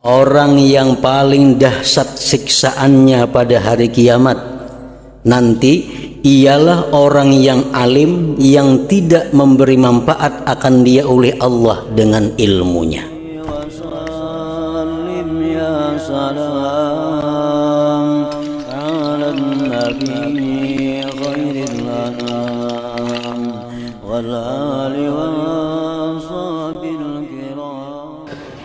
Orang yang paling dahsyat siksaannya pada hari kiamat nanti ialah orang yang alim yang tidak memberi manfaat akan dia oleh Allah dengan ilmunya.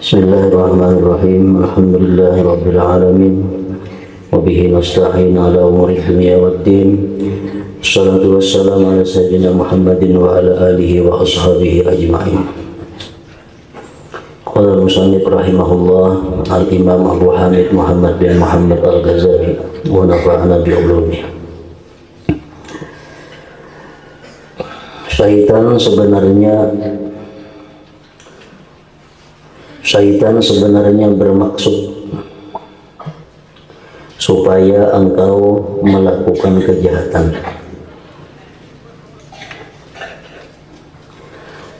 Bismillahirrahmanirrahim. Alhamdulillahirabbil alamin. Wa bihi nasta'in ala umuri dunya waddin. Wassalatu wassalamu ala sayyidina Muhammadin wa ala alihi wa ashabihi ajma'in. Qala al-musannif rahimahullah al-Imam Abu Hamid Muhammad bin Muhammad al-Ghazali wa nafa'ana bi ulumihi. Syaitan sebenarnya bermaksud supaya engkau melakukan kejahatan,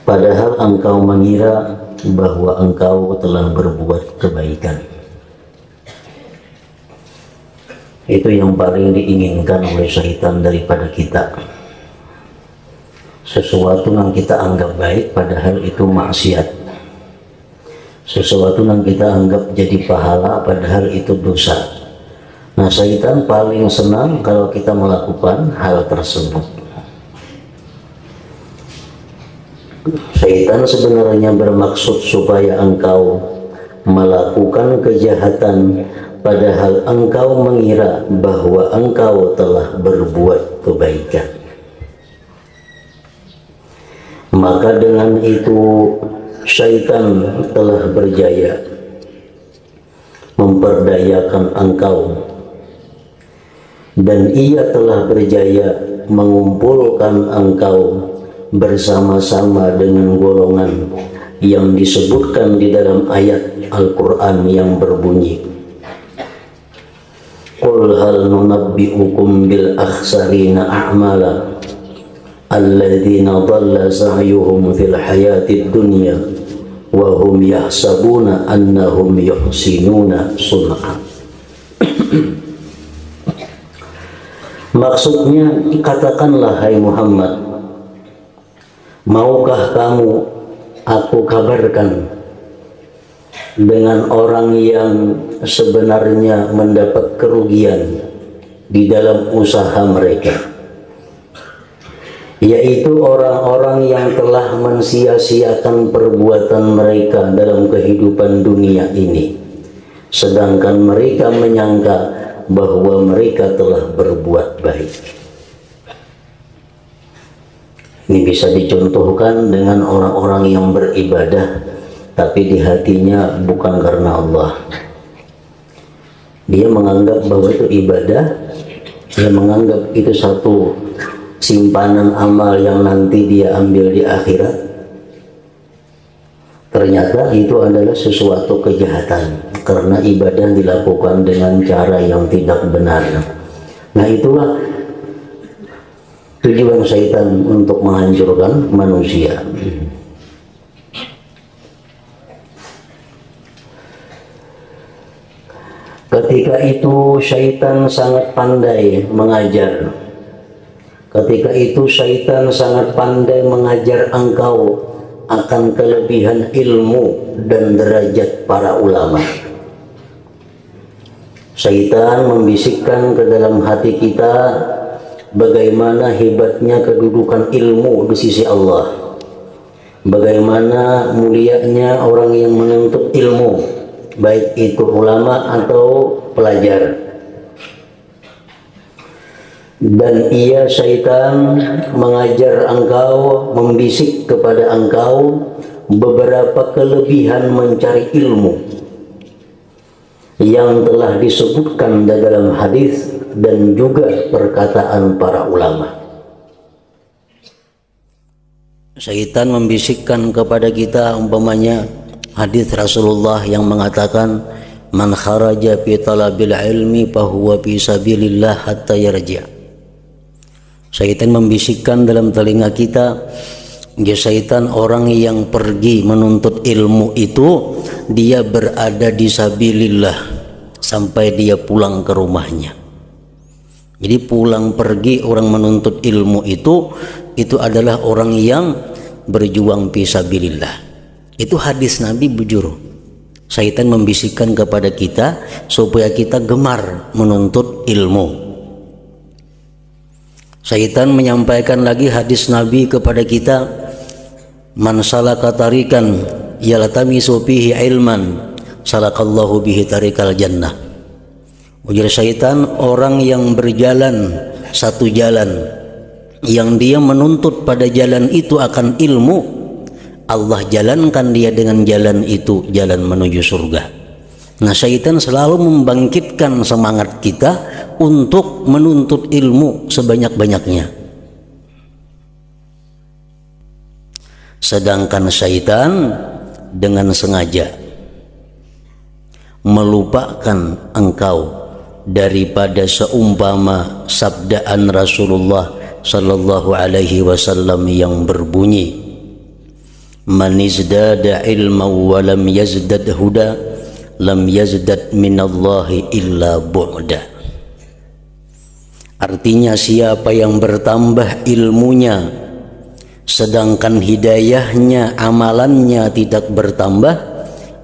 padahal engkau mengira bahwa engkau telah berbuat kebaikan. Itu yang paling diinginkan oleh syaitan daripada kita. Sesuatu yang kita anggap baik padahal itu maksiat. Sesuatu yang kita anggap jadi pahala padahal itu dosa. Nah, syaitan paling senang kalau kita melakukan hal tersebut. Syaitan sebenarnya bermaksud supaya engkau melakukan kejahatan padahal engkau mengira bahwa engkau telah berbuat kebaikan. Maka dengan itu syaitan telah berjaya memperdayakan engkau, dan ia telah berjaya mengumpulkan engkau bersama-sama dengan golongan yang disebutkan di dalam ayat Al-Quran yang berbunyi, Qul hal nunabbi'ukum bil akhsarina a'mala alladzina dhalla sa'yuhum fil hayatid dunya wa hum yahsabuna annahum yuhsinuna sun'a. Maksudnya, katakanlah hai Muhammad, maukah kamu aku kabarkan dengan orang yang sebenarnya mendapat kerugian di dalam usaha mereka, yaitu orang-orang yang telah mensia-siakan perbuatan mereka dalam kehidupan dunia ini, sedangkan mereka menyangka bahwa mereka telah berbuat baik. Ini bisa dicontohkan dengan orang-orang yang beribadah tapi di hatinya bukan karena Allah. Dia menganggap bahwa itu ibadah, dia menganggap itu satu simpanan amal yang nanti dia ambil di akhirat. Ternyata itu adalah sesuatu kejahatan karena ibadah dilakukan dengan cara yang tidak benar. Nah, itulah tujuan syaitan untuk menghancurkan manusia. Ketika itu syaitan sangat pandai mengajar. Ketika itu syaitan sangat pandai mengajar engkau akan kelebihan ilmu dan derajat para ulama. Syaitan membisikkan ke dalam hati kita bagaimana hebatnya kedudukan ilmu di sisi Allah, bagaimana mulianya orang yang menuntut ilmu, baik itu ulama atau pelajar. Dan ia syaitan mengajar engkau, membisik kepada engkau beberapa kelebihan mencari ilmu yang telah disebutkan dalam hadis dan juga perkataan para ulama. Syaitan membisikkan kepada kita umpamanya hadis Rasulullah yang mengatakan, man kharaja fi talabil ilmi fahuwa fi sabilillah hatta yarji'. Syaitan membisikkan dalam telinga kita Ya, syaitan orang yang pergi menuntut ilmu itu dia berada di sabilillah sampai dia pulang ke rumahnya. Jadi pulang pergi orang menuntut ilmu itu adalah orang yang berjuang fi sabilillah. Itu hadis Nabi bujur. Syaitan membisikkan kepada kita supaya kita gemar menuntut ilmu. Syaitan menyampaikan lagi hadis Nabi kepada kita, man salaka tarikan yaltamisu fihi ilman salakallahu bihi tarikal jannah. Ujar syaitan, orang yang berjalan satu jalan yang dia menuntut pada jalan itu akan ilmu, Allah jalankan dia dengan jalan itu, jalan menuju surga. Nah, syaitan selalu membangkitkan semangat kita untuk menuntut ilmu sebanyak-banyaknya. Sedangkan syaitan dengan sengaja melupakan engkau daripada seumpama sabdaan Rasulullah sallallahu alaihi wasallam yang berbunyi, man izdada ilma wa lam yazdad huda lam yazdad minallahi illa bu'da. Artinya, siapa yang bertambah ilmunya sedangkan hidayahnya, amalannya tidak bertambah,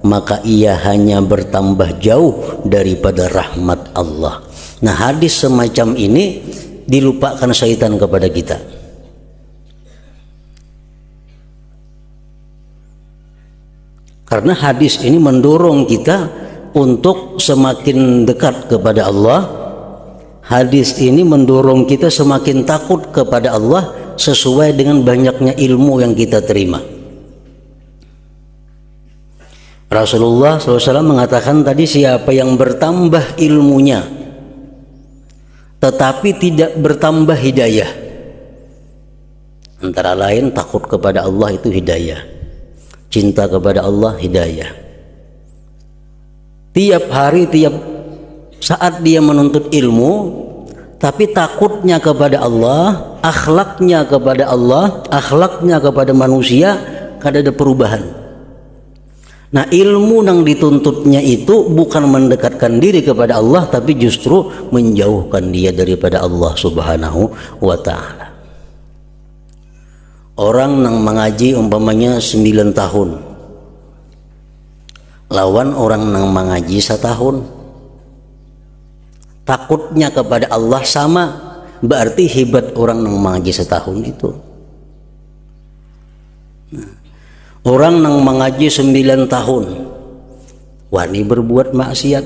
maka ia hanya bertambah jauh daripada rahmat Allah. Nah, hadis semacam ini dilupakan syaitan kepada kita. Karena hadis ini mendorong kita untuk semakin dekat kepada Allah. Hadis ini mendorong kita semakin takut kepada Allah sesuai dengan banyaknya ilmu yang kita terima. Rasulullah SAW mengatakan tadi, siapa yang bertambah ilmunya tetapi tidak bertambah hidayah, antara lain takut kepada Allah itu hidayah, cinta kepada Allah hidayah. Tiap hari, tiap saat dia menuntut ilmu, tapi takutnya kepada Allah, akhlaknya kepada Allah, akhlaknya kepada manusia kada ada perubahan. Nah, ilmu yang dituntutnya itu bukan mendekatkan diri kepada Allah, tapi justru menjauhkan dia daripada Allah Subhanahu wa ta'ala. Orang yang mengaji umpamanya 9 tahun lawan orang yang mengaji 1 tahun, takutnya kepada Allah sama, berarti hebat orang yang mengaji 1 tahun itu. Orang yang mengaji 9 tahun wani berbuat maksiat,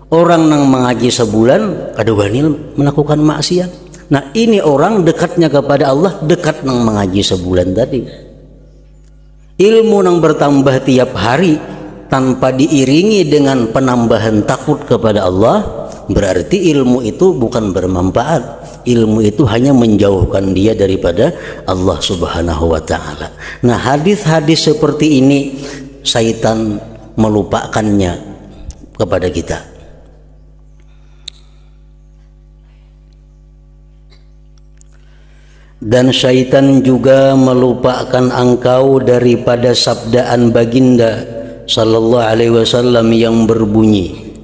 orang yang mengaji sebulan kada wani melakukan maksiat. Nah, ini orang dekatnya kepada Allah dekat yang mengaji sebulan tadi. Ilmu yang bertambah tiap hari tanpa diiringi dengan penambahan takut kepada Allah, berarti ilmu itu bukan bermanfaat. Ilmu itu hanya menjauhkan dia daripada Allah Subhanahu wa ta'ala. Nah, hadis-hadis seperti ini syaitan melupakannya kepada kita. Dan syaitan juga melupakan engkau daripada sabdaan baginda sallallahu alaihi wasallam yang berbunyi,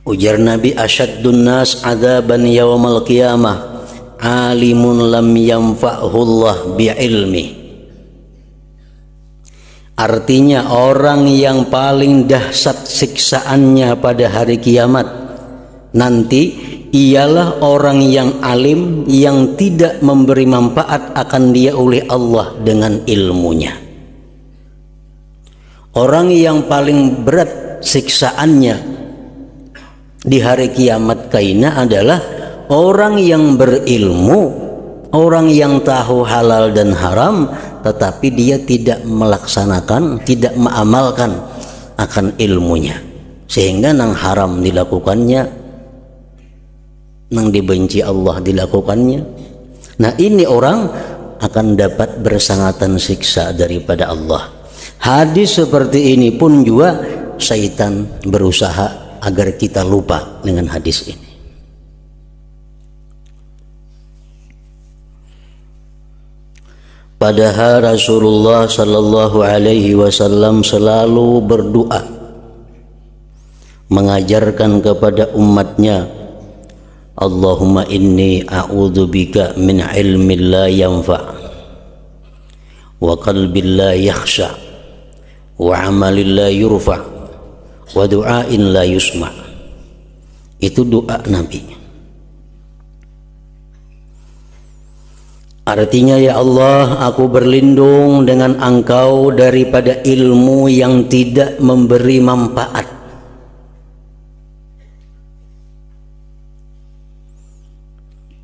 ujar Nabi, asyaddun nas adzaban yaumal qiyamah alimun lam yanfa'hullah bi'ilmi. Artinya, orang yang paling dahsyat siksaannya pada hari kiamat nanti ialah orang yang alim yang tidak memberi manfaat akan dia oleh Allah dengan ilmunya. Orang yang paling berat siksaannya di hari kiamat kaina adalah orang yang berilmu, orang yang tahu halal dan haram, tetapi dia tidak melaksanakan, tidak mengamalkan akan ilmunya, sehingga nang haram dilakukannya, nang dibenci Allah dilakukannya. Nah, ini orang akan dapat bersangatan siksa daripada Allah. Hadis seperti ini pun juga syaitan berusaha agar kita lupa dengan hadis ini. Padahal Rasulullah sallallahu alaihi wasallam selalu berdoa mengajarkan kepada umatnya, Allahumma inni a'udzubika min ilmin la yanfa' wa qalbin la yakhsha wa amalin la yurfa' wa du'ain la yusma'. Itu doa Nabi. Artinya, ya Allah, aku berlindung dengan Engkau daripada ilmu yang tidak memberi manfaat.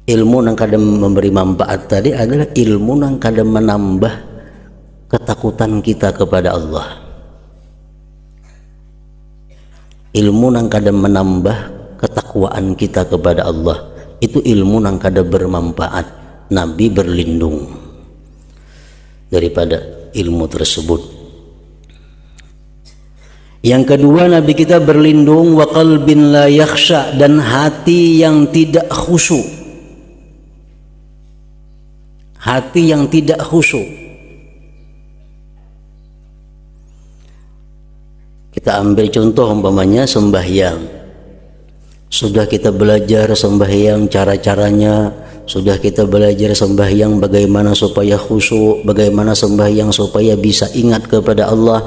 Ilmu yang kadang memberi manfaat tadi adalah ilmu yang kadang menambah ketakutan kita kepada Allah. Ilmu yang kadang menambah ketakwaan kita kepada Allah. Itu ilmu yang kadang bermanfaat. Nabi berlindung daripada ilmu tersebut. Yang kedua, Nabi kita berlindung wa qalbin la yakhsha, dan hati yang tidak khusyuk. Hati yang tidak khusyuk. Kita ambil contoh umpamanya sembahyang. Sudah kita belajar sembahyang cara-caranya, sudah kita belajar sembahyang bagaimana supaya khusyuk, bagaimana sembahyang supaya bisa ingat kepada Allah.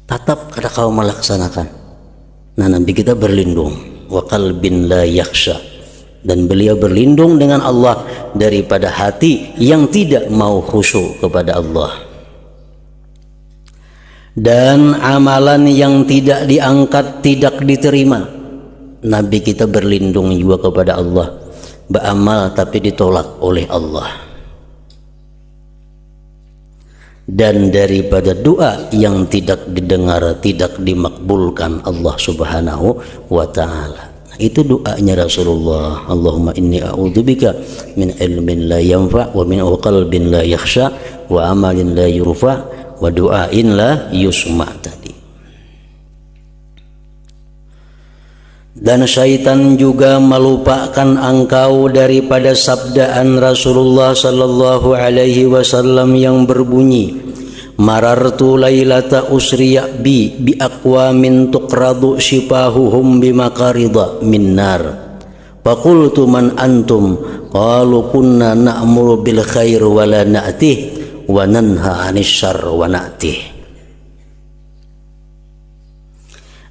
Tetap kada kau melaksanakan. Nah, Nabi kita berlindung wa qalbin la yakhsha, dan beliau berlindung dengan Allah daripada hati yang tidak mau khusyuk kepada Allah. Dan amalan yang tidak diangkat, tidak diterima, Nabi kita berlindung juga kepada Allah. Beramal tapi ditolak oleh Allah. Dan daripada doa yang tidak didengar, tidak dimakbulkan Allah subhanahu wa ta'ala. Itu doanya Rasulullah, Allahumma inni a'udzubika min ilmin la yanfa' wa min qalbin la yakhsha wa amalin la yurfa' wa du'ain la yusma' tadi. Dan syaitan juga melupakan engkau daripada sabdaan Rasulullah sallallahu alaihi wasallam yang berbunyi, marartu lailata usriya bi aqwamin tuqradu shifahuhum bimakarida min nar. Faqultu man antum? Qalu kunna na'muru bil khair wa la na'tih wa nanha 'anil syarr wa na'tih.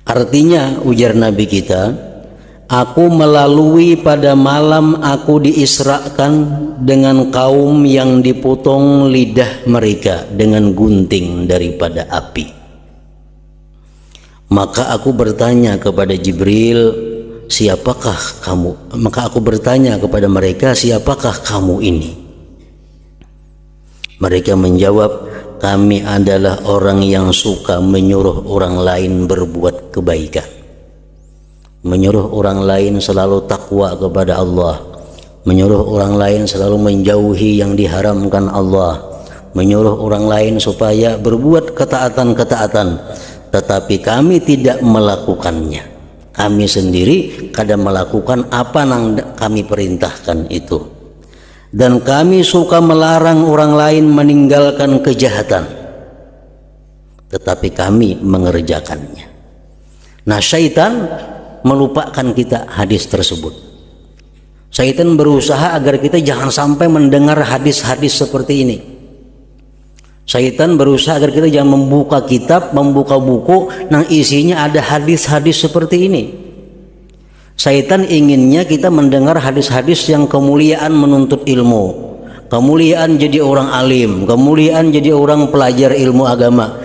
Artinya, ujar Nabi kita, aku melalui pada malam aku diisrakan dengan kaum yang dipotong lidah mereka dengan gunting daripada api. Maka aku bertanya kepada Jibril, siapakah kamu? Maka aku bertanya kepada mereka, siapakah kamu ini? Mereka menjawab, kami adalah orang yang suka menyuruh orang lain berbuat kebaikan, menyuruh orang lain selalu takwa kepada Allah, menyuruh orang lain selalu menjauhi yang diharamkan Allah, menyuruh orang lain supaya berbuat ketaatan-ketaatan, tetapi kami tidak melakukannya. Kami sendiri kadang melakukan apa yang kami perintahkan itu. Dan kami suka melarang orang lain meninggalkan kejahatan, tetapi kami mengerjakannya. Nah, syaitan melupakan kita hadis tersebut. Syaitan berusaha agar kita jangan sampai mendengar hadis-hadis seperti ini. Syaitan berusaha agar kita jangan membuka kitab, membuka buku yang isinya ada hadis-hadis seperti ini. Syaitan inginnya kita mendengar hadis-hadis yang kemuliaan menuntut ilmu, kemuliaan jadi orang alim, kemuliaan jadi orang pelajar ilmu agama.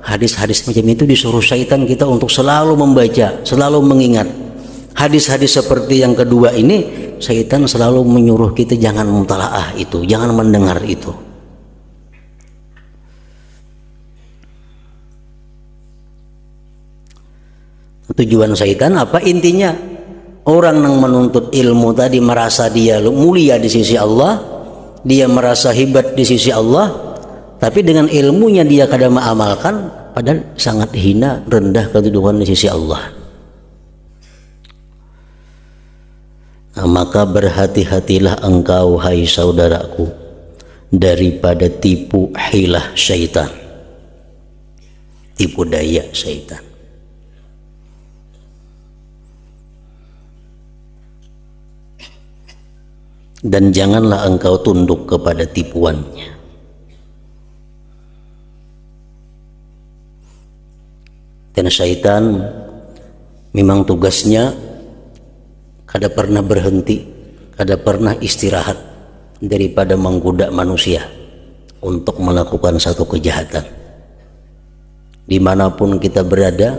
Hadis-hadis macam itu disuruh syaitan kita untuk selalu membaca, selalu mengingat. Hadis-hadis seperti yang kedua ini, syaitan selalu menyuruh kita jangan mutalaah itu, jangan mendengar itu. Tujuan syaitan apa? Intinya orang yang menuntut ilmu tadi merasa dia mulia di sisi Allah, dia merasa hebat di sisi Allah, tapi dengan ilmunya dia kadang mengamalkan, padahal sangat hina, rendah kedudukan di sisi Allah. Nah, maka berhati-hatilah engkau, hai saudaraku, daripada tipu hilah syaitan, tipu daya syaitan. Dan janganlah engkau tunduk kepada tipuannya. Dan syaitan memang tugasnya kada pernah berhenti, kada pernah istirahat daripada menggoda manusia untuk melakukan satu kejahatan. Dimanapun kita berada,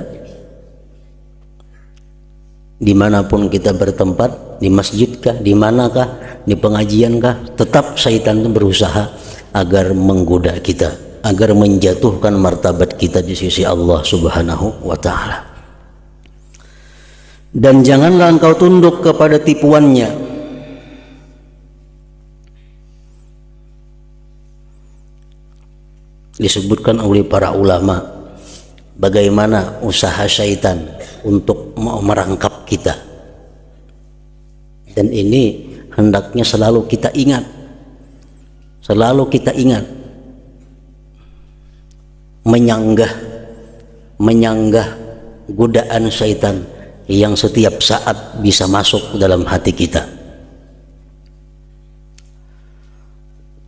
dimanapun kita bertempat, di masjidkah, di manakah, di pengajiankah, tetap syaitan itu berusaha agar menggoda kita, agar menjatuhkan martabat kita di sisi Allah Subhanahu wa ta'ala. Dan janganlah engkau tunduk kepada tipuannya. Disebutkan oleh para ulama bagaimana usaha syaitan untuk merangkap kita. Dan ini hendaknya selalu kita ingat, selalu kita ingat, menyanggah godaan syaitan yang setiap saat bisa masuk dalam hati kita.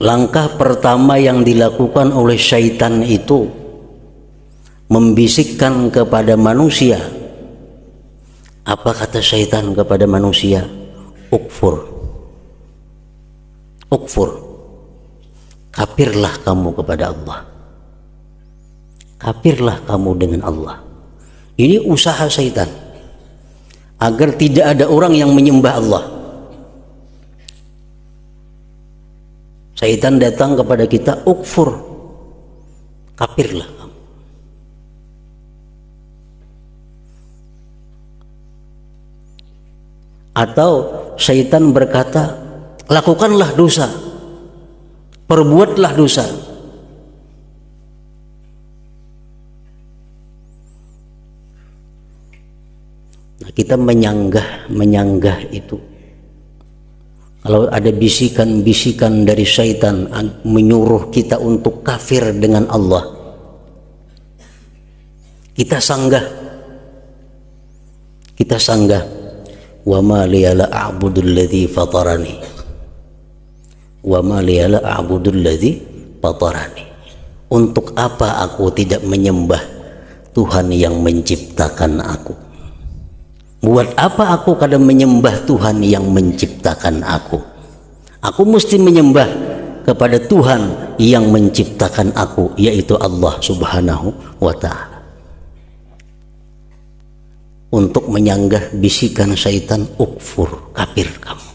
Langkah pertama yang dilakukan oleh syaitan itu membisikkan kepada manusia. Apa kata syaitan kepada manusia? Ukfur, ukfur, kafirlah kamu kepada Allah, kafirlah kamu dengan Allah. Ini usaha syaitan agar tidak ada orang yang menyembah Allah. Syaitan datang kepada kita, ukfur, kafirlah kamu. Atau syaitan berkata, lakukanlah dosa, perbuatlah dosa. Nah, kita menyanggah itu. Kalau ada bisikan-bisikan dari syaitan menyuruh kita untuk kafir dengan Allah, kita sanggah. Kita sanggah. Wa ma liya la a'budul ladzi fatarani. Wa ma liya la a'budul ladzi fatarani. Untuk apa aku tidak menyembah Tuhan yang menciptakan aku? Buat apa aku kadang menyembah Tuhan yang menciptakan aku? Aku mesti menyembah kepada Tuhan yang menciptakan aku, yaitu Allah Subhanahu wa ta'ala. Untuk menyanggah bisikan syaitan, ukfur, kafir kamu.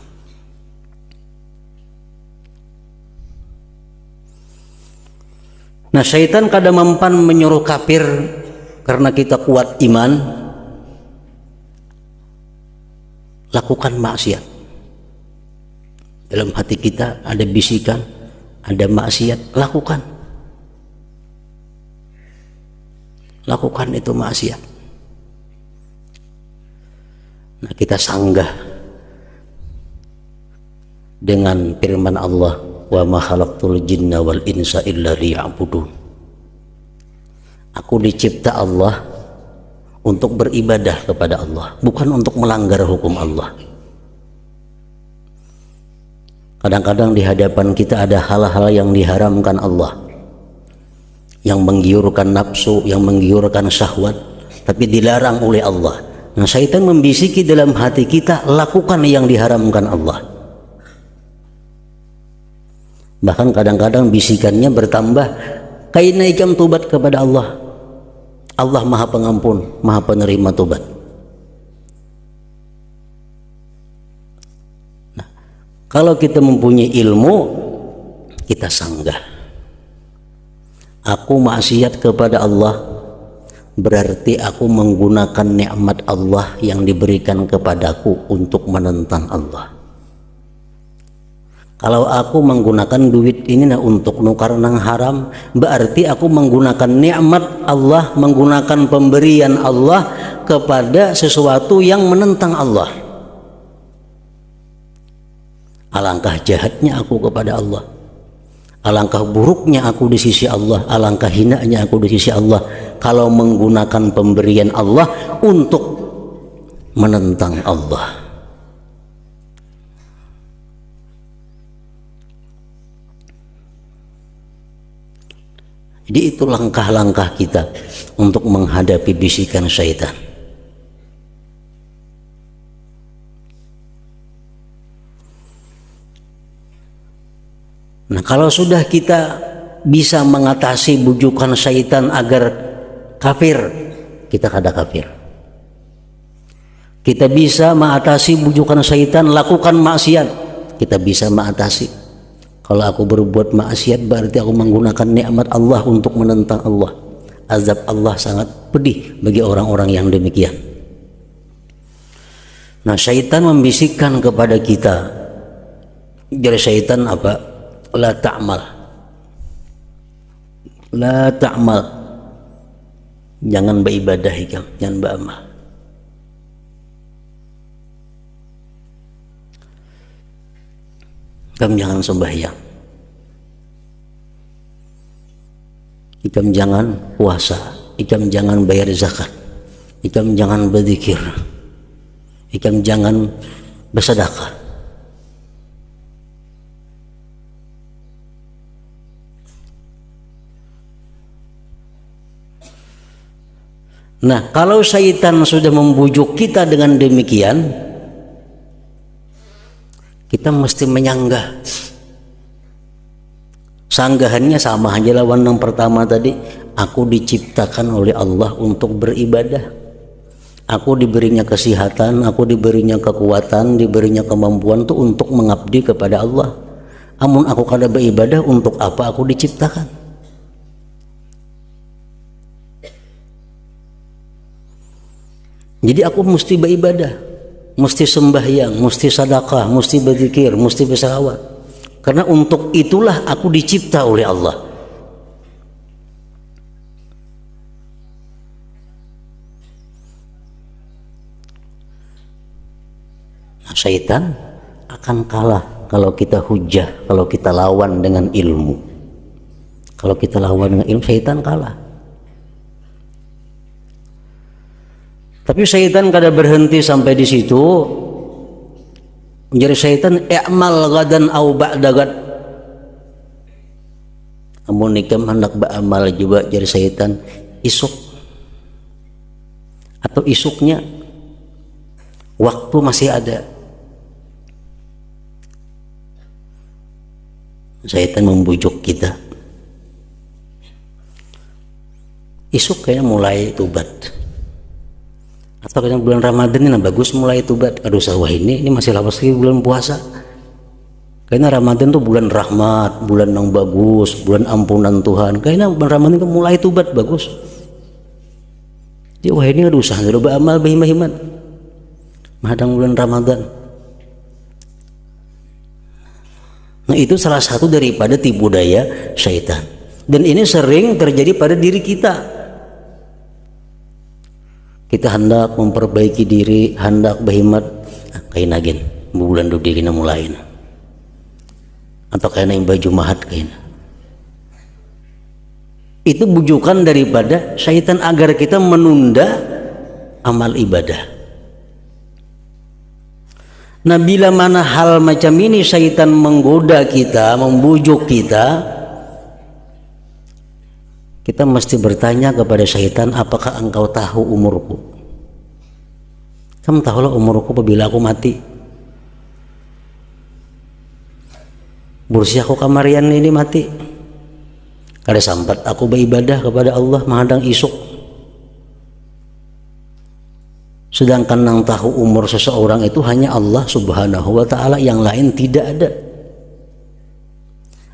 Nah, syaitan kadang mempan menyuruh kafir karena kita kuat iman. Lakukan maksiat. Dalam hati kita ada bisikan, ada maksiat, lakukan. Lakukan itu maksiat. Nah, kita sanggah dengan firman Allah, wa ma khalaqtul jinna wal insa illa liya'budun. Aku dicipta Allah untuk beribadah kepada Allah, bukan untuk melanggar hukum Allah. Kadang-kadang di hadapan kita ada hal-hal yang diharamkan Allah, yang menggiurkan nafsu, yang menggiurkan syahwat, tapi dilarang oleh Allah. Nah, syaitan membisiki dalam hati kita, lakukan yang diharamkan Allah. Bahkan kadang-kadang bisikannya bertambah, kainaikam tobat kepada Allah. Allah Maha Pengampun, Maha Penerima tobat. Nah, kalau kita mempunyai ilmu, kita sanggah. Aku maksiat kepada Allah, berarti aku menggunakan nikmat Allah yang diberikan kepadaku untuk menentang Allah. Kalau aku menggunakan duit ini untuk nukar nang haram, berarti aku menggunakan nikmat Allah, menggunakan pemberian Allah kepada sesuatu yang menentang Allah. Alangkah jahatnya aku kepada Allah. Alangkah buruknya aku di sisi Allah, alangkah hinanya aku di sisi Allah kalau menggunakan pemberian Allah untuk menentang Allah. Jadi itu langkah-langkah kita untuk menghadapi bisikan syaitan. Nah, kalau sudah kita bisa mengatasi bujukan syaitan agar kafir, kita kada kafir. Kita bisa mengatasi bujukan syaitan lakukan maksiat, kita bisa mengatasi. Kalau aku berbuat maksiat berarti aku menggunakan nikmat Allah untuk menentang Allah. Azab Allah sangat pedih bagi orang-orang yang demikian. Nah, syaitan membisikkan kepada kita. Jadi syaitan apa? La ta'mal. La ta'mal. Jangan beribadah ikam, jangan beramal. Ikam jangan sembahyang, ikam jangan puasa, ikam jangan bayar zakat, ikam jangan berzikir, ikam jangan bersedekah. Nah, kalau syaitan sudah membujuk kita dengan demikian, kita mesti menyanggah. Sanggahannya sama aja lawan yang pertama tadi. Aku diciptakan oleh Allah untuk beribadah. Aku diberinya kesehatan, aku diberinya kekuatan, diberinya kemampuan tuh untuk mengabdi kepada Allah. Amun aku kada beribadah, untuk apa aku diciptakan? Jadi aku mesti beribadah, mesti sembahyang, mesti sedekah, mesti berzikir, mesti berselawat. Karena untuk itulah aku dicipta oleh Allah. Nah, syaitan akan kalah kalau kita hujah, kalau kita lawan dengan ilmu. Kalau kita lawan dengan ilmu, syaitan kalah. Tapi syaitan kada berhenti sampai di situ. Menjadi syaitan, i'mal gadan au ba'da gad. Amun ikam hendak beramal juga jadi syaitan, isuk atau isuknya waktu masih ada. Syaitan membujuk kita. Isuk kayaknya mulai tubat. Atau kadang bulan Ramadan ini bagus mulai tubat. Aduh sawah ini masih lawas lagi bulan puasa. Karena Ramadan tuh bulan rahmat, bulan yang bagus, bulan ampunan Tuhan. Karena bulan Ramadan itu mulai tubat bagus. Jadi wah ini aduh usah udah beramal bahimat. Mahadang bulan Ramadan. Nah, itu salah satu daripada tipu daya syaitan. Dan ini sering terjadi pada diri kita. Kita hendak memperbaiki diri, hendak berhemat, kain agen bulan dua kena mulai, atau kain yang baju mahat kain. Itu bujukan daripada syaitan agar kita menunda amal ibadah. Nah, bila mana hal macam ini syaitan menggoda kita, membujuk kita mesti bertanya kepada syaitan, apakah engkau tahu umurku? Kamu tahulah umurku apabila aku mati. Bursi aku kamarian ini mati. Kada sampat aku beribadah kepada Allah menghadang isuk. Sedangkan yang tahu umur seseorang itu hanya Allah Subhanahu wa ta'ala, yang lain tidak ada.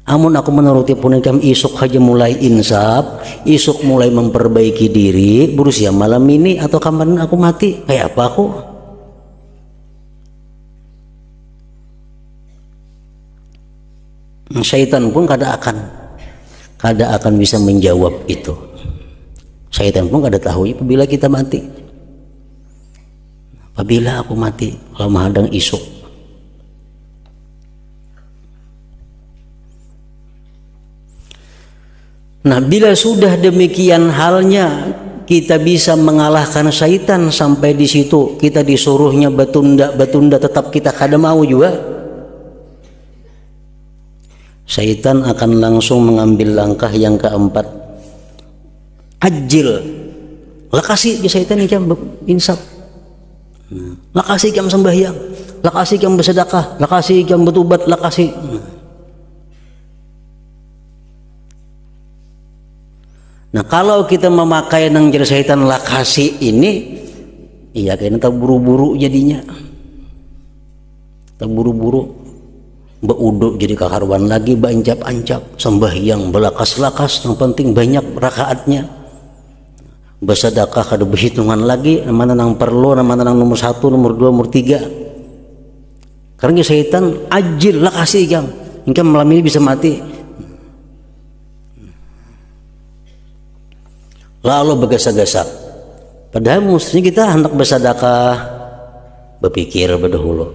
Amun aku menuruti punikam isuk aja mulai insaf, isuk mulai memperbaiki diri, berusia malam ini atau kapan aku mati, kayak apa aku? Syaitan pun kada akan bisa menjawab itu. Syaitan pun kada tahu apabila kita mati. Apabila aku mati, kalau menghadang isuk. Nah, bila sudah demikian halnya, kita bisa mengalahkan syaitan. Sampai di situ kita disuruhnya betunda tetap kita kada mau juga. Syaitan akan langsung mengambil langkah yang keempat. Ajil, lakasi ke syaitan ikam insaf, lakasi ikam sembahyang, lakasi ikam bersedekah, lakasi ikam betubat, lakasi. Nah, kalau kita memakai nang jadi syaitan lakasi ini, iya kayaknya terburu-buru jadinya. Terburu-buru, beuduk jadi kakaruan lagi, bancap-ancap, sembahyang, belakas-lakas, yang penting banyak rakaatnya. Bersedekah kada berhitungan lagi, mana nang perlu, mana nang nomor 1, nomor 2, nomor 3. Karena syaitan ajil lakasi ikam, ikam malam ini bisa mati. Lalu bergesa-gesa. Padahal mestinya kita hendak bersedekah, berpikir berdahulu.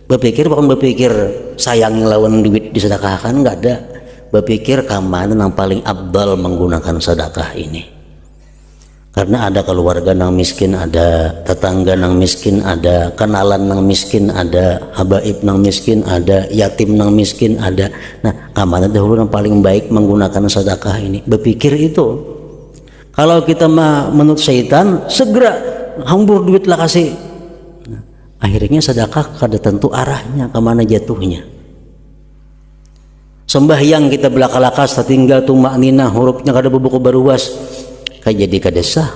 Berpikir bukan berpikir sayang lawan duit disedekahkan, enggak ada. Berpikir kemana yang paling abdal menggunakan sedekah ini. Karena ada keluarga yang miskin, ada tetangga yang miskin, ada kenalan yang miskin, ada habaib yang miskin, ada yatim yang miskin, ada. Nah, kemana dahulu yang paling baik menggunakan sedekah ini? Berpikir itu. Kalau kita menurut syaitan, segera hambur duit lah kasih. Nah, akhirnya sedekah kada tentu arahnya kemana jatuhnya. Sembahyang kita belaka-lakas, tinggal tumak nina, hurufnya kada bebuku baruas, kayak jadi kada sah.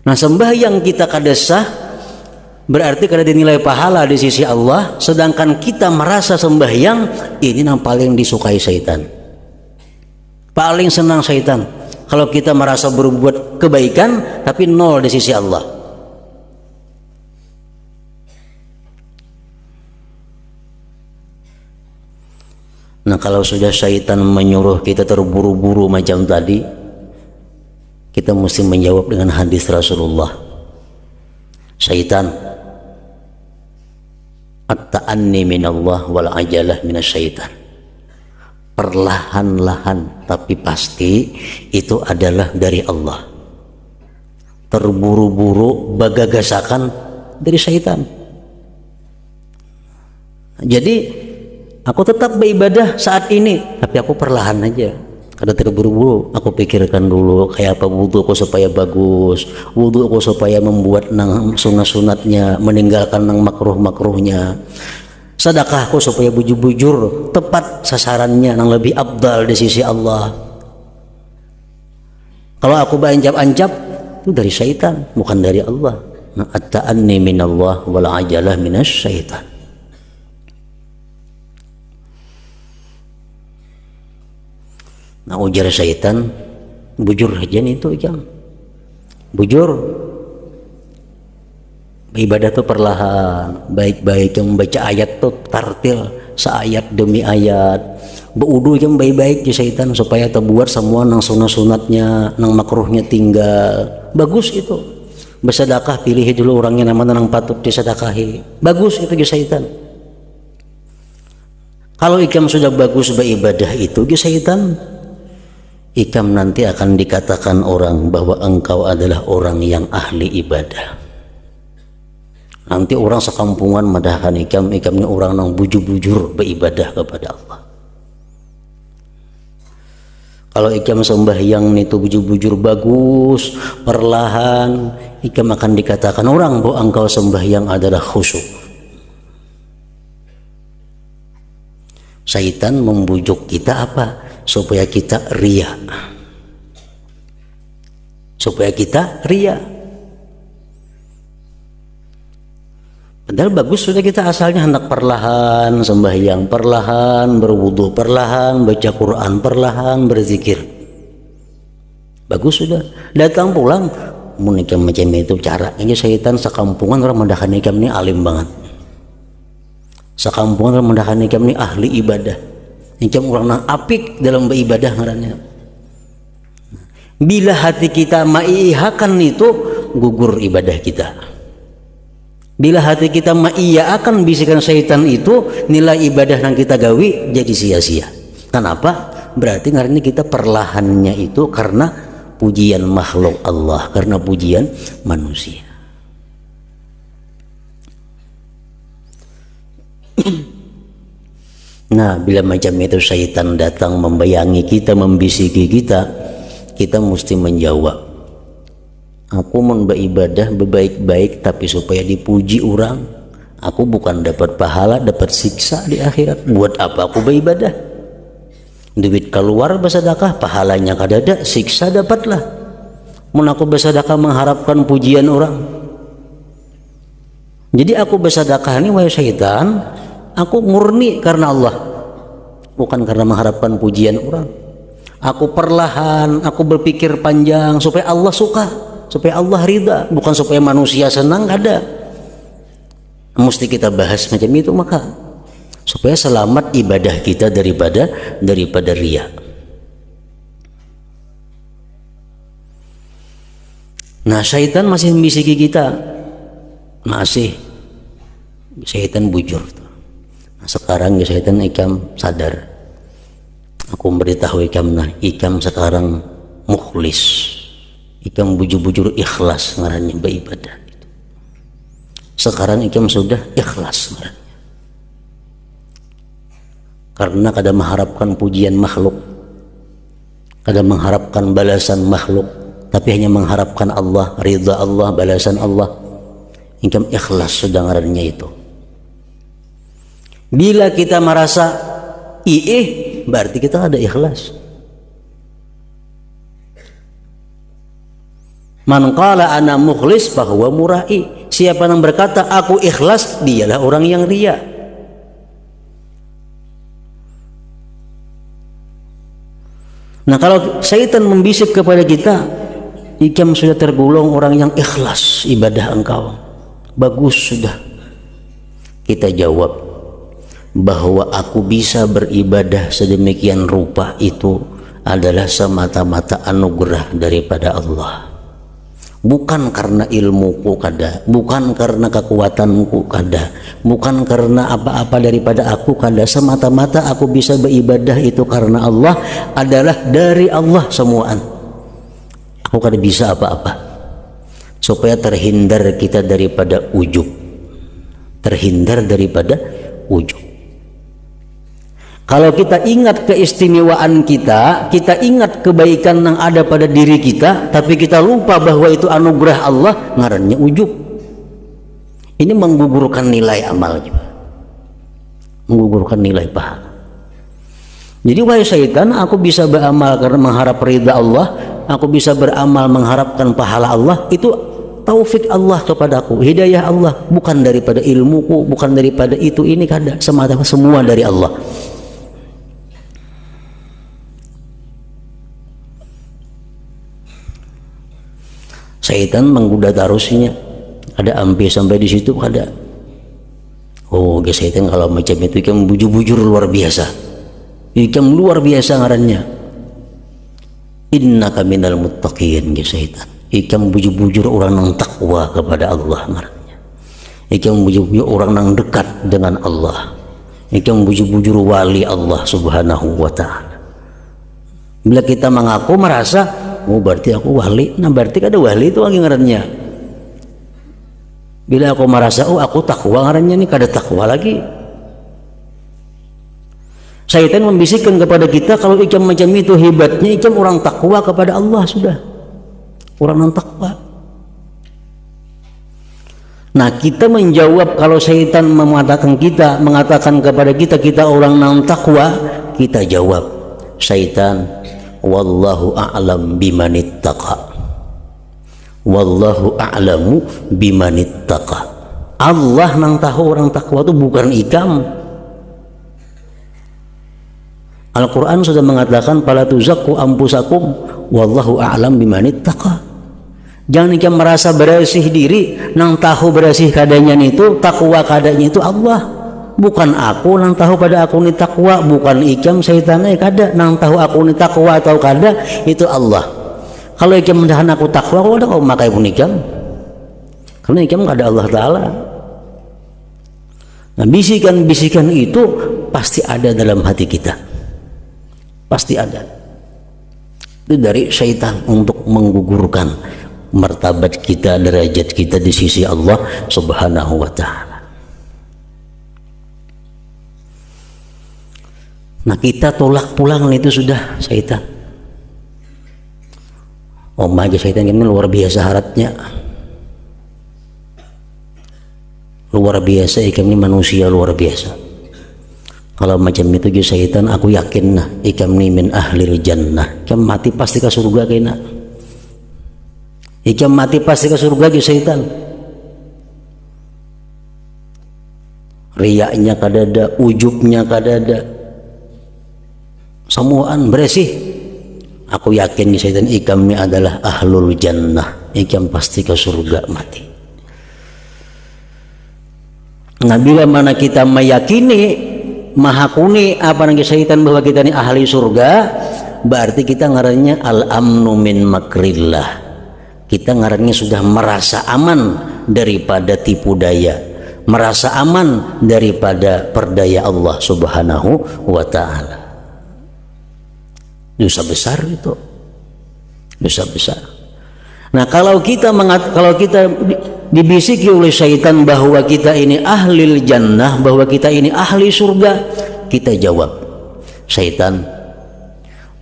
Nah, sembahyang kita kada sah, berarti kada dinilai pahala di sisi Allah. Sedangkan kita merasa sembahyang ini yang paling disukai syaitan, paling senang syaitan. Kalau kita merasa berbuat kebaikan tapi nol di sisi Allah. Nah, kalau sudah syaitan menyuruh kita terburu-buru macam tadi, kita mesti menjawab dengan hadis Rasulullah. Syaitan, at-ta'anni minallah wal ajalah minasyaitan. Perlahan-lahan tapi pasti itu adalah dari Allah. Terburu-buru bagagasakan dari syaitan. Jadi aku tetap beribadah saat ini, tapi aku perlahan aja. Kada terburu-buru, aku pikirkan dulu kayak apa wudu aku supaya bagus, wudu aku supaya membuat nang sunat-sunatnya, meninggalkan nang makruh-makruhnya. Sedekahku supaya bujur-bujur tepat sasarannya yang lebih abdal di sisi Allah. Kalau aku bancap-ancap itu dari syaitan, bukan dari Allah. Nah, at-ta'anni minallah wal ajalah minasyaitan. Nah, ujar syaitan, bujur aja nih itu ikam. Bujur. Ibadah tuh perlahan, baik-baik, yang membaca ayat tuh tartil, seayat demi ayat. Beudu yang baik-baik di syaitan supaya terbuat semua nang sunat-sunatnya, nang makruhnya tinggal. Bagus itu. Bersedekah pilih dulu orangnya namanya nang patut disedekahi. Bagus itu di syaitan. Kalau ikam sudah bagus beribadah itu di syaitan, ikam nanti akan dikatakan orang bahwa engkau adalah orang yang ahli ibadah. Nanti orang sekampungan madahkan ikamnya orang yang bujur-bujur beribadah kepada Allah. Kalau ikam sembahyang itu bujur-bujur bagus, perlahan, ikam akan dikatakan orang bahwa engkau sembahyang adalah khusyuk. Syaitan membujuk kita apa? Supaya kita ria. Supaya kita ria. Padahal bagus sudah kita asalnya hendak perlahan sembahyang, perlahan berwudu, perlahan baca Quran, perlahan berzikir. Bagus sudah. Datang pulang menikah macam itu cara. Ini syaitan sekampungan orang mendakan nikam ini alim banget. Sekampungan orang mendakan nikam ini ahli ibadah. Nikam orang nang apik dalam beribadah ngarannya. Bila hati kita maihakan itu gugur ibadah kita. Bila hati kita akan bisikan syaitan itu, nilai ibadah yang kita gawi jadi sia-sia. Kenapa? Berarti karena kita perlahannya itu karena pujian makhluk Allah, karena pujian manusia. Nah, bila macam itu syaitan datang membayangi kita, membisiki kita, kita mesti menjawab, aku mau beribadah baik-baik tapi supaya dipuji orang. Aku bukan dapat pahala, dapat siksa di akhirat. Buat apa aku beribadah? Duit keluar bersedekah, pahalanya kadada, siksa dapatlah. Mun aku bersedekah mengharapkan pujian orang. Jadi aku bersedekah ini wahai syaitan, aku murni karena Allah, bukan karena mengharapkan pujian orang. Aku perlahan, aku berpikir panjang supaya Allah suka, supaya Allah ridha, bukan supaya manusia senang. Ada mesti kita bahas macam itu, maka supaya selamat ibadah kita daripada riya. Nah, syaitan masih membisiki kita, masih syaitan bujur. Nah, sekarang ya syaitan ikam sadar, aku memberitahu ikam, nah ikam sekarang mukhlis, ikam bujur-bujur ikhlas ngarannya beribadah. Sekarang ikam sudah ikhlas ngarannya, karena kada mengharapkan pujian makhluk, kada mengharapkan balasan makhluk, tapi hanya mengharapkan Allah, ridha Allah, balasan Allah. Ikam ikhlas sudah ngarannya itu. Bila kita merasa berarti kita ada ikhlas. Man qala ana mukhlis fahuwa murai. Siapa yang berkata aku ikhlas, dialah orang yang riya. Nah, kalau syaitan membisik kepada kita, ikam sudah tergolong orang yang ikhlas ibadah engkau, bagus sudah. Kita jawab bahwa aku bisa beribadah sedemikian rupa itu adalah semata-mata anugerah daripada Allah, bukan karena ilmuku kada, bukan karena kekuatanku kada, bukan karena apa-apa daripada aku kada. Semata-mata aku bisa beribadah itu karena Allah, adalah dari Allah semuaan. Aku kada bisa apa-apa, supaya terhindar kita daripada ujub, terhindar daripada ujub. Kalau kita ingat keistimewaan kita, kita ingat kebaikan yang ada pada diri kita, tapi kita lupa bahwa itu anugerah Allah, ngarannya ujub. Ini menggugurkan nilai amal juga, menggugurkan nilai pahala. Jadi wahai syaitan, aku bisa beramal karena mengharap ridha Allah, aku bisa beramal mengharapkan pahala Allah, itu taufik Allah kepadaku, hidayah Allah, bukan daripada ilmuku, bukan daripada itu ini kada, semata semua dari Allah. Syaitan menggoda tarusinya, ada sampai di situ ada. Oh, syaitan kalau macam itu ikam bujur-bujur luar biasa, ikam luar biasa ngarannya. Innaka minal muttaqin, syaitan. Ikam bujur-bujur orang yang takwa kepada Allah ngarannya. Ikam bujur-bujur orang yang dekat dengan Allah. Ikam bujur-bujur wali Allah subhanahu wa ta'ala. Bila kita mengaku merasa, oh berarti aku wali, nah berarti ada wali itu lagi ngarannya. Bila aku merasa, oh aku takwa ngarannya, nih kada takwa lagi. Syaitan membisikkan kepada kita, kalau ikam macam itu hebatnya, ikam orang takwa kepada Allah sudah, orang yang takwa. Nah, kita menjawab kalau syaitan mengatakan kepada kita, kita orang yang takwa, kita jawab, syaitan, wallahu a'lam bimanittaqa, wallahu a'lamu bimanittaqa. Allah nang tahu orang takwa itu, bukan ikam. Al-Quran sudah mengatakan fala tuzakku ampusakum wallahu a'lam bimanittaqa. Jangan ikam merasa bersih diri, nang tahu bersih kadanya itu, takwa kadanya itu Allah, bukan aku nang tahu pada aku ni takwa, bukan ikam syaitannya kada nang tahu aku ni takwa atau kada, itu Allah. Kalau ikam mendahan aku takwa, kau ada kau makai pun ikam, karena ikam kada Allah Ta'ala. Nah, bisikan-bisikan itu pasti ada dalam hati kita. pasti ada. Itu dari syaitan untuk menggugurkan martabat kita, derajat kita di sisi Allah Subhanahu wa ta'ala. Nah, kita tolak pulang itu sudah syaitan. Oh aja syaitan ini luar biasa haratnya, luar biasa. Ikam ini manusia luar biasa. Kalau macam itu juga syaitan, aku yakin nah ikam ini min ahlil jannah. Ikam mati pasti ke surga kena. Ikam mati pasti ke surga juga syaitan. Riyaknya kadada, ujubnya kadada, semuaan bersih. Aku yakin di syaitan ikam ini adalah ahlul jannah. Ikam pasti ke surga mati. Nah, bila mana kita meyakini, mahakuni apa yang syaitan bahwa kita ini ahli surga, berarti kita ngarannya al-amnu min makrillah. Kita ngarannya sudah merasa aman daripada tipu daya, merasa aman daripada perdaya Allah Subhanahu wa ta'ala. Dosa besar itu, dosa besar. Nah, kalau kita dibisiki oleh syaitan bahwa kita ini ahlil jannah, bahwa kita ini ahli surga, kita jawab, syaitan,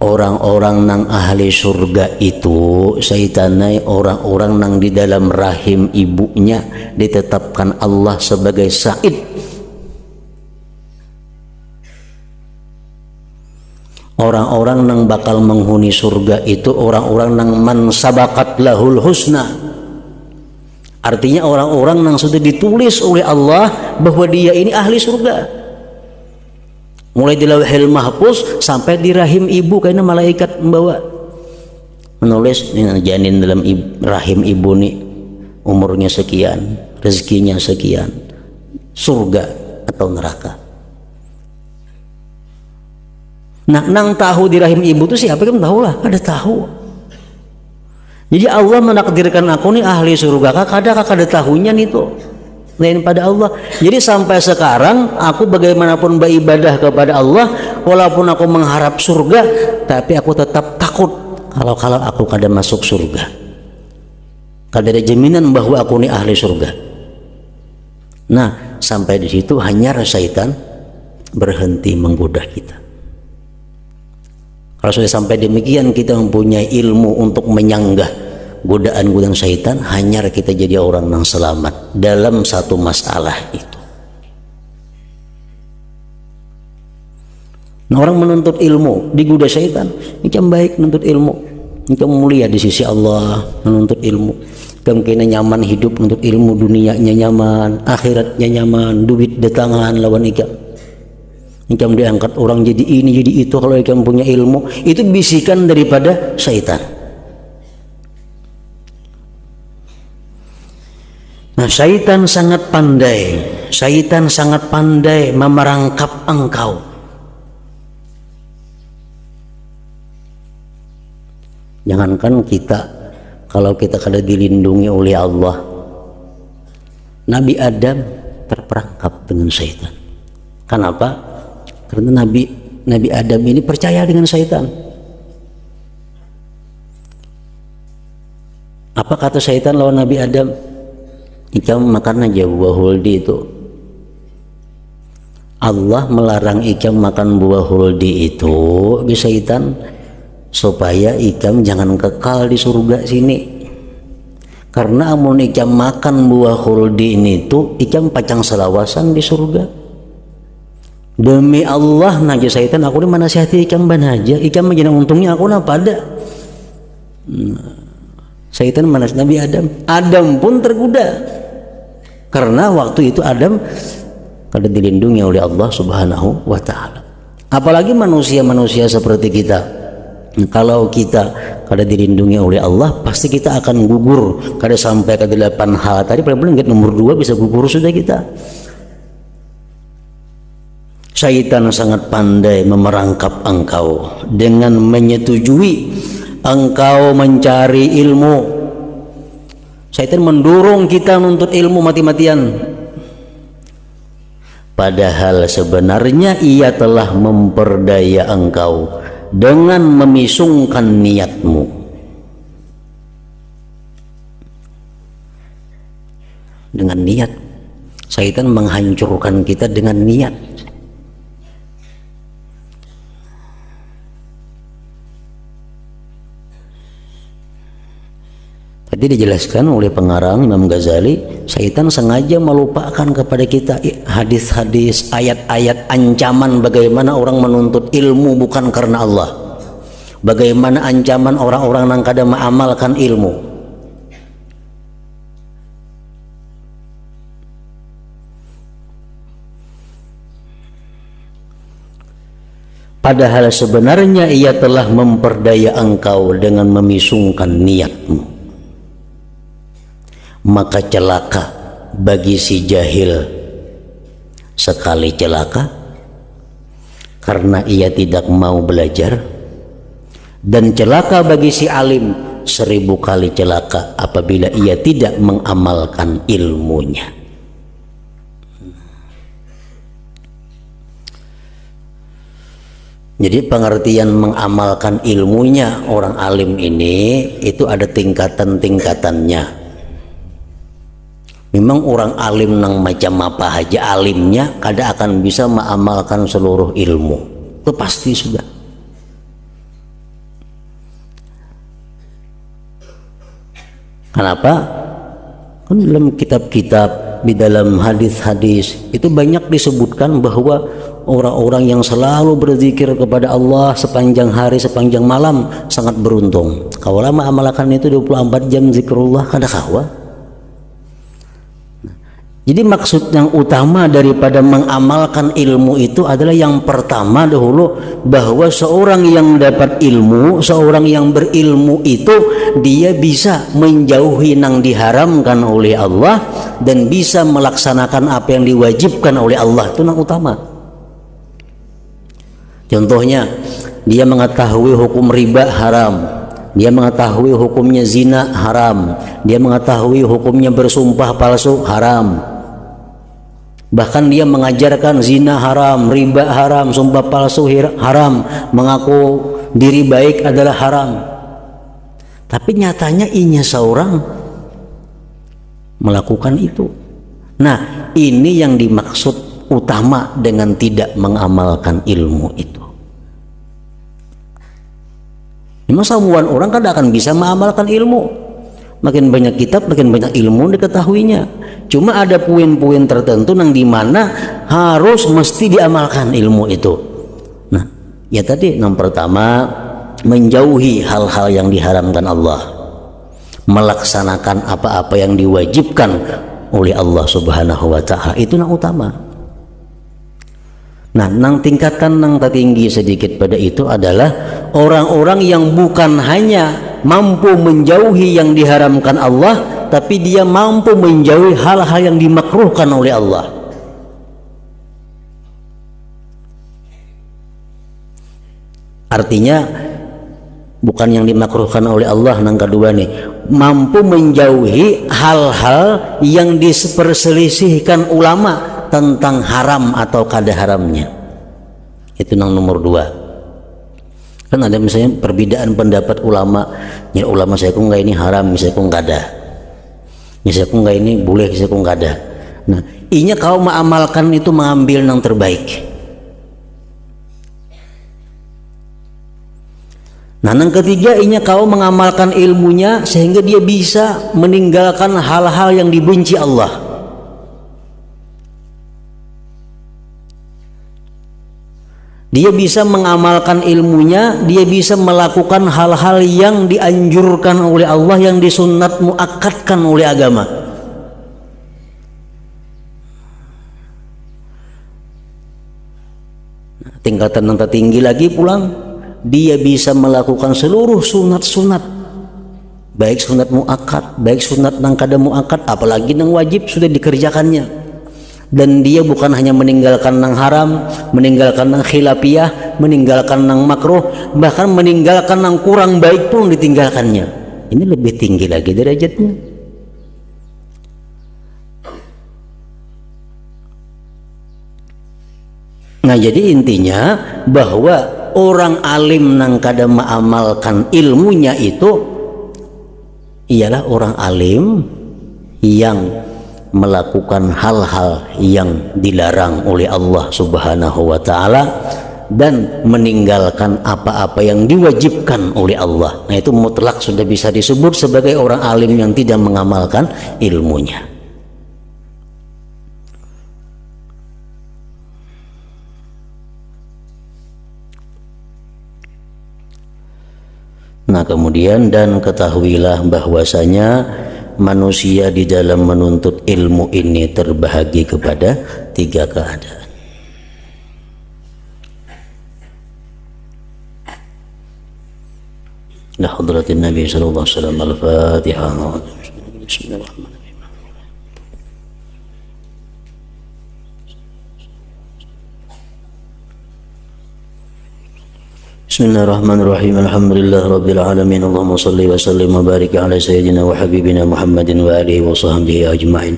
orang-orang nang ahli surga itu syaitanai orang-orang nang di dalam rahim ibunya ditetapkan Allah sebagai sa'id. Orang-orang nang bakal menghuni surga itu orang-orang nang man sabakat lahul husna. Artinya orang-orang nang sudah ditulis oleh Allah bahwa dia ini ahli surga. Mulai di lauhil mahfuz sampai di rahim ibu, karena malaikat membawa menulis janin dalam rahim ibu nih umurnya sekian, rezekinya sekian, surga atau neraka. Nah, nang tahu di rahim ibu itu siapa kan tahu lah, ada tahu. Jadi Allah menakdirkan aku nih ahli surga, kakak ada tahunya nih tuh, lain pada Allah. Jadi sampai sekarang aku bagaimanapun beribadah kepada Allah, walaupun aku mengharap surga, tapi aku tetap takut kalau aku kada masuk surga. Kada ada jaminan bahwa aku nih ahli surga. Nah, sampai di situ hanya syaitan berhenti menggoda kita. Kalau sudah sampai demikian, kita mempunyai ilmu untuk menyanggah godaan-godaan syaitan, hanya kita jadi orang yang selamat dalam satu masalah itu. Nah, orang menuntut ilmu digoda syaitan, ini baik menuntut ilmu, ini mulia di sisi Allah, menuntut ilmu. Kemungkinan nyaman hidup menuntut ilmu, dunianya nyaman, akhiratnya nyaman, duit di tangan lawan ikam. Ikam diangkat orang jadi ini jadi itu. Kalau ikam punya ilmu, itu bisikan daripada syaitan. Nah, syaitan sangat pandai, syaitan sangat pandai memerangkap engkau. Jangankan kita, kalau kita kada dilindungi oleh Allah, Nabi Adam terperangkap dengan syaitan. Kenapa? Karena Nabi Adam ini percaya dengan syaitan. Apa kata syaitan lawan Nabi Adam? Ikam makan aja buah huldi itu. Allah melarang ikam makan buah huldi itu ke syaitan supaya ikam jangan kekal di surga sini. Karena amun ikam makan buah huldi ini tuh ikam pacang selawasan di surga. Demi Allah naja syaitan, aku ini manasihati ikam banaja, ikam menjadi untungnya aku napa ada. Syaitan manas Nabi Adam, Adam pun tergoda karena waktu itu Adam kada dilindungi oleh Allah Subhanahu wa ta'ala. Apalagi manusia-manusia seperti kita, kalau kita kada dilindungi oleh Allah, pasti kita akan gugur. Kada sampai ke 8 hal tadi, paling nomor 2 bisa gugur sudah kita. Syaitan sangat pandai memerangkap engkau dengan menyetujui engkau mencari ilmu. Syaitan mendorong kita menuntut ilmu mati-matian, padahal sebenarnya ia telah memperdaya engkau dengan memisungkan niatmu. Dengan niat, syaitan menghancurkan kita dengan niat. Tadi dijelaskan oleh pengarang Imam Ghazali, syaitan sengaja melupakan kepada kita hadis-hadis, ayat-ayat ancaman bagaimana orang menuntut ilmu bukan karena Allah, bagaimana ancaman orang-orang yang kada mengamalkan ilmu. Padahal sebenarnya ia telah memperdaya engkau dengan memisungkan niatmu. Maka celaka bagi si jahil sekali celaka karena ia tidak mau belajar, dan celaka bagi si alim 1000 kali celaka apabila ia tidak mengamalkan ilmunya. Jadi pengertian mengamalkan ilmunya orang alim ini itu ada tingkatan-tingkatannya. Memang orang alim nang macam apa aja alimnya kada akan bisa mengamalkan seluruh ilmu, itu pasti sudah. Kenapa? Kan dalam kitab-kitab, di dalam hadis-hadis itu banyak disebutkan bahwa orang-orang yang selalu berzikir kepada Allah sepanjang hari, sepanjang malam sangat beruntung. Kalau lama amalkan itu 24 jam zikrullah kada kawa. Jadi maksud yang utama daripada mengamalkan ilmu itu adalah yang pertama dahulu bahwa seorang yang dapat ilmu, seorang yang berilmu itu dia bisa menjauhi yang diharamkan oleh Allah dan bisa melaksanakan apa yang diwajibkan oleh Allah, itu yang utama. Contohnya, dia mengetahui hukum riba haram, dia mengetahui hukumnya zina haram, dia mengetahui hukumnya bersumpah palsu haram. Bahkan dia mengajarkan zina haram, riba haram, sumpah palsu haram, mengaku diri baik adalah haram. Tapi nyatanya inya seorang melakukan itu. Nah, ini yang dimaksud utama dengan tidak mengamalkan ilmu itu. Memang semua orang kan akan bisa mengamalkan ilmu. Makin banyak kitab, makin banyak ilmu diketahuinya. Cuma ada poin-poin tertentu yang dimana harus mesti diamalkan ilmu itu. Nah, ya tadi yang pertama menjauhi hal-hal yang diharamkan Allah, melaksanakan apa-apa yang diwajibkan oleh Allah Subhanahu wa Ta'ala, itu yang utama. Nah, nang tingkatan nang tertinggi sedikit pada itu adalah orang-orang yang bukan hanya mampu menjauhi yang diharamkan Allah, tapi dia mampu menjauhi hal-hal yang dimakruhkan oleh Allah. Artinya bukan yang dimakruhkan oleh Allah, nang kedua nih, mampu menjauhi hal-hal yang diperselisihkan ulama tentang haram atau kada haramnya. Itu nang nomor 2. Kan ada misalnya perbedaan pendapat ulama, ya ulama saya kung ini haram, saya kung kada, saya kung ini boleh, saya kung kada. Nah, inya kau mengamalkan itu mengambil yang terbaik. Nah, yang ketiga inya kau mengamalkan ilmunya sehingga dia bisa meninggalkan hal-hal yang dibenci Allah. Dia bisa mengamalkan ilmunya, dia bisa melakukan hal-hal yang dianjurkan oleh Allah, yang disunat muakkadkan oleh agama. Nah, tingkatan yang tertinggi lagi pulang, dia bisa melakukan seluruh sunat-sunat, baik sunat muakkad, baik sunat nang kada muakkad, apalagi nang wajib sudah dikerjakannya. Dan dia bukan hanya meninggalkan nang haram, meninggalkan nang khilafiyah, meninggalkan nang makruh, bahkan meninggalkan nang kurang baik pun ditinggalkannya. Ini lebih tinggi lagi derajatnya. Nah, jadi intinya bahwa orang alim nang kada mengamalkan ilmunya itu ialah orang alim yang melakukan hal-hal yang dilarang oleh Allah Subhanahu wa taala dan meninggalkan apa-apa yang diwajibkan oleh Allah. Nah, itu mutlak sudah bisa disebut sebagai orang alim yang tidak mengamalkan ilmunya. Nah, kemudian dan ketahuilah bahwasanya manusia di dalam menuntut ilmu ini terbahagi kepada 3 keadaan. La hadratin Nabi sallallahu alaihi wasallam. Al-Fatihah. Bismillahirrahmanirrahim. Bismillahirrahmanirrahim. Alhamdulillah rabbil alamin. Allahumma salli wa sallim wa barik ala sayyidina wa habibina Muhammadin wa alihi wa sahbihi ajma'in.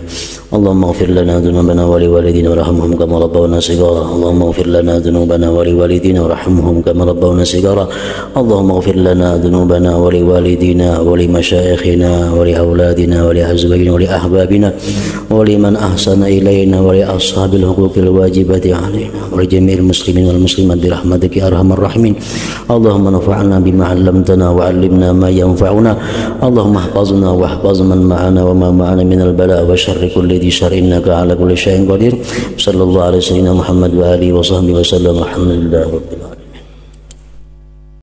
Allahumma ighfir lana dhunubana wa liwalidina warhamhum kama rabbawna shighara. Allahumma ighfir lana dhunubana wa liwalidina warhamhum kama rabbawna shighara. Allahumma ighfir lana dhunubana wa liwalidina wa limashayikhina wa liauladina wa liazwajina wa liahbabina wa liman ahsana ilayna wa li ashabil huquqil wajibati alaina wa li jami'il muslimin wal muslimat bi rahmatika ya arhamar rahimin. Allahumma nafa'na bima 'allamtana wa 'allimna ma yanfa'una. Allahumma ihfazna wa ihfaz man ma'ana wa ma ma'ana minal bala' wa syarri kulli dhi syarrin innaka 'ala kulli syai'in qadir. Sallallahu alaihi wasallam Muhammad wa alihi wa sahbihi wa sallam. Alhamdulillah rabbil alamin.